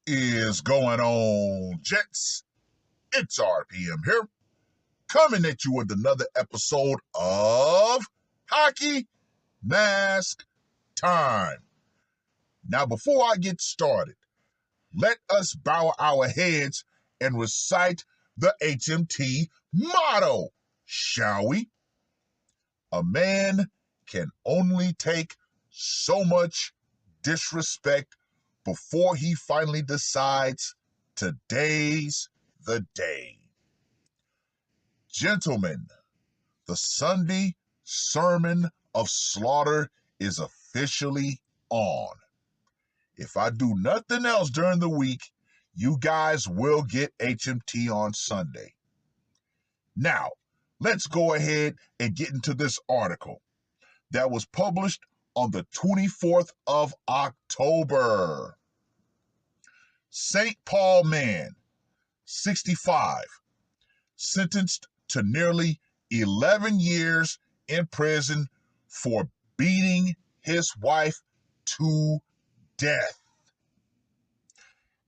Is going on, gents? It's R.P.M. here, coming at you with another episode of Hockey Mask Time. Now, before I get started, let us bow our heads and recite the HMT motto, shall we? A man can only take so much disrespect before he finally decides today's the day. Gentlemen, the Sunday sermon of slaughter is officially on. If I do nothing else during the week, you guys will get HMT on Sunday. Now, let's go ahead and get into this article that was published on the 24th of October. St. Paul man, 65, sentenced to nearly 11 years in prison for beating his wife to death.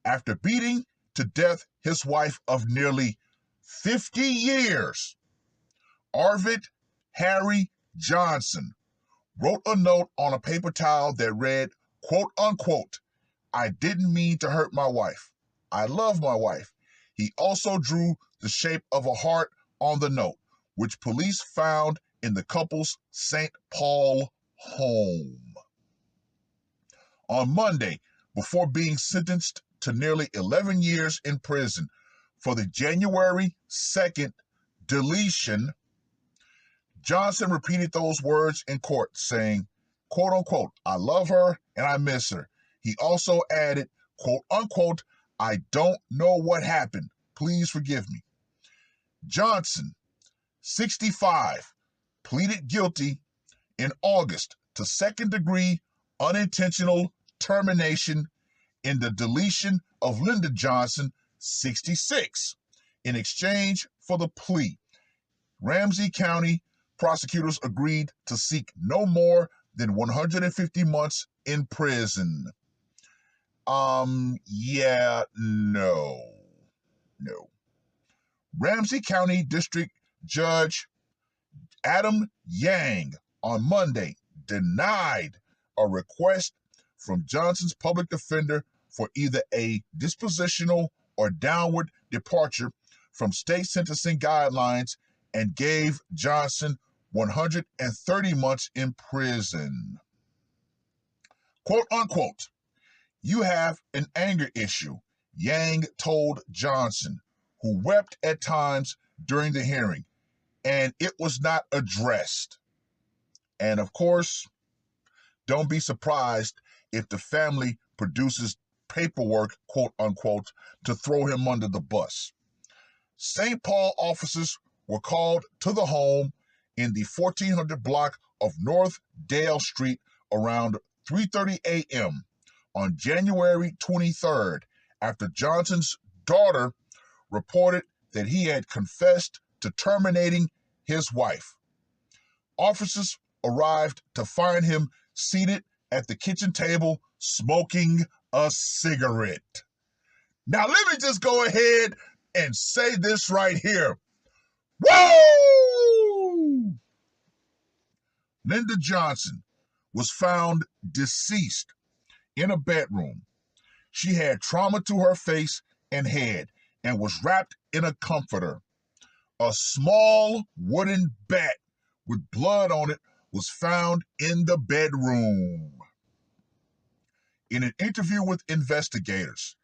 After beating to death his wife of nearly 50 years, Arvid Harry Johnson wrote a note on a paper towel that read, quote unquote, "I didn't mean to hurt my wife. I love my wife." He also drew the shape of a heart on the note, which police found in the couple's St. Paul home. On Monday, before being sentenced to nearly 11 years in prison for the January 2nd deletion, Johnson repeated those words in court, saying, quote unquote, "I love her and I miss her." He also added, quote unquote, "I don't know what happened. Please forgive me." Johnson, 65, pleaded guilty in August to second-degree unintentional termination in the deletion of Linda Johnson, 66. In exchange for the plea, Ramsey County prosecutors agreed to seek no more than 150 months in prison. No. Ramsey County District Judge Adam Yang on Monday denied a request from Johnson's public defender for either a dispositional or downward departure from state sentencing guidelines and gave Johnson 130 months in prison. Quote unquote, "You have an anger issue," Yang told Johnson, who wept at times during the hearing, and it was not addressed. And of course, don't be surprised if the family produces paperwork, quote unquote, to throw him under the bus. St. Paul officers were called to the home in the 1400 block of North Dale Street around 3:30 a.m. on January 23rd after Johnson's daughter reported that he had confessed to terminating his wife. Officers arrived to find him seated at the kitchen table smoking a cigarette. Now, let me just go ahead and say this right here. Woo! Linda Johnson was found deceased in a bedroom. She had trauma to her face and head and was wrapped in a comforter. A small wooden bat with blood on it was found in the bedroom. In an interview with investigators,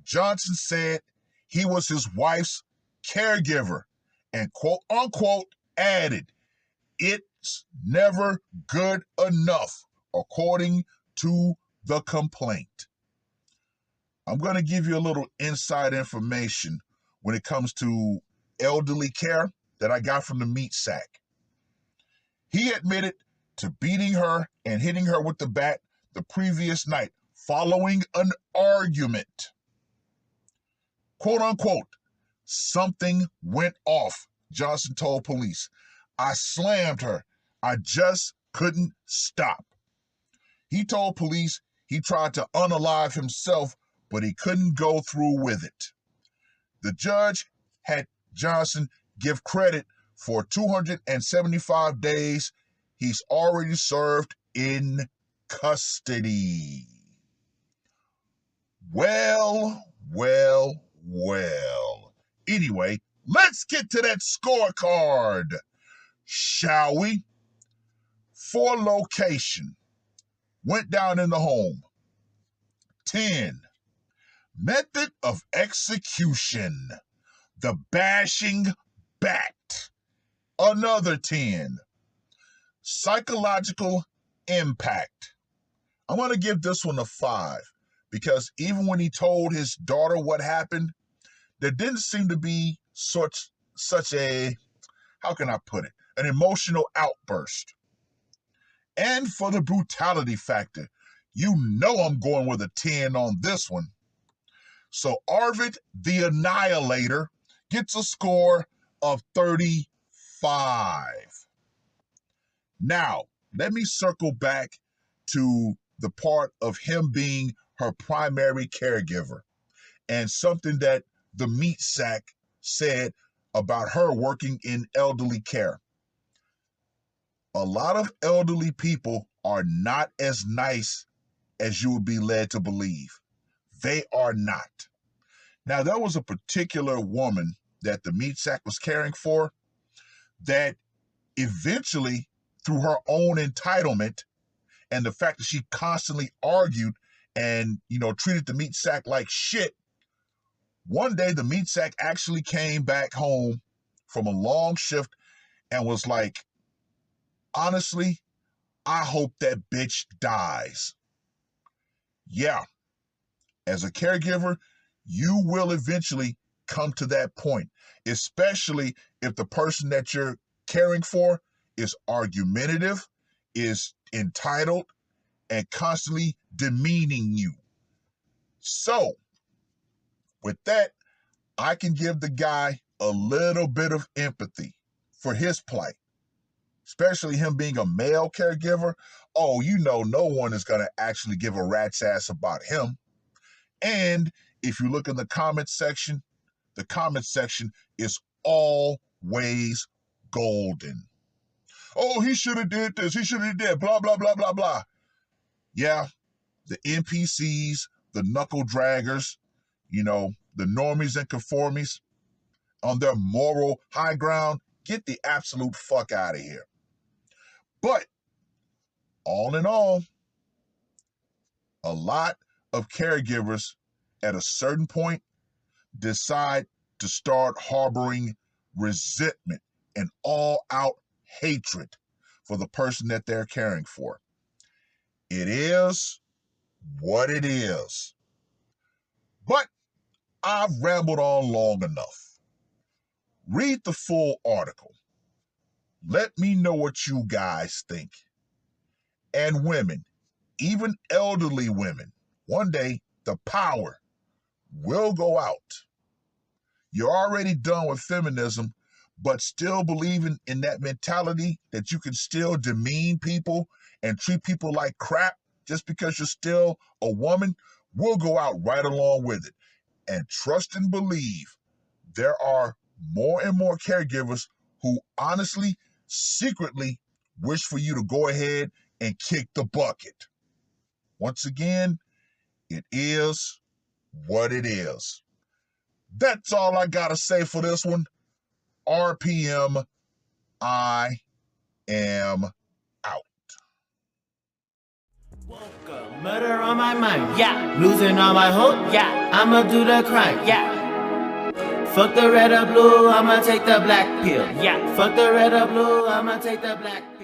Johnson said he was his wife's caregiver and quote unquote added, "It's never good enough," according to the complaint. I'm going to give you a little inside information when it comes to elderly care that I got from the meat sack. He admitted to beating her and hitting her with the bat the previous night following an argument. Quote unquote, "Something went off," Johnson told police. "I slammed her. I just couldn't stop." He told police he tried to unalive himself but he couldn't go through with it. The judge had Johnson give credit for 275 days he's already served in custody. Well. Anyway, let's get to that scorecard, shall we? For location, went down in the home. 10. Method of execution, the bashing bat. Another 10. Psychological impact. I'm going to give this one a 5 because even when he told his daughter what happened, there didn't seem to be such a, how can I put it, an emotional outburst. And for the brutality factor, you know I'm going with a 10 on this one. So Arvid the Annihilator gets a score of 35. Now, let me circle back to the part of him being her primary caregiver and something that the meat sack said about her working in elderly care. A lot of elderly people are not as nice as you would be led to believe. They are not. Now, there was a particular woman that the meat sack was caring for that eventually, through her own entitlement and the fact that she constantly argued and, treated the meat sack like shit, one day the meat sack actually came back home from a long shift and was like, honestly, I hope that bitch dies. Yeah, as a caregiver, you will eventually come to that point, especially if the person that you're caring for is argumentative, is entitled, and constantly demeaning you. So, with that, I can give the guy a little bit of empathy for his plight, especially him being a male caregiver. Oh, no one is going to actually give a rat's ass about him. And if you look in the comment section is always golden. Oh, he should have did this. He should have did blah, blah, blah, blah, blah. Yeah, the NPCs, the knuckle draggers, the normies and conformies on their moral high ground, get the absolute fuck out of here. But all in all, a lot of caregivers at a certain point decide to start harboring resentment and all-out hatred for the person that they're caring for. It is what it is. But I've rambled on long enough. Read the full article. Let me know what you guys think. And women, even elderly women, one day the power will go out. You're already done with feminism, but still believing in that mentality that you can still demean people and treat people like crap just because you're still a woman, will go out right along with it. And trust and believe, there are more and more caregivers who honestly, secretly wish for you to go ahead and kick the bucket. Once again, it is what it is. That's all I gotta say for this one. R.P.M. I am out. Woke up, murder on my mind, yeah. Losing all my hope, yeah. I'ma do the crime, yeah. Fuck the red or blue, I'ma take the black pill, yeah. Fuck the red or blue, I'ma take the black pill.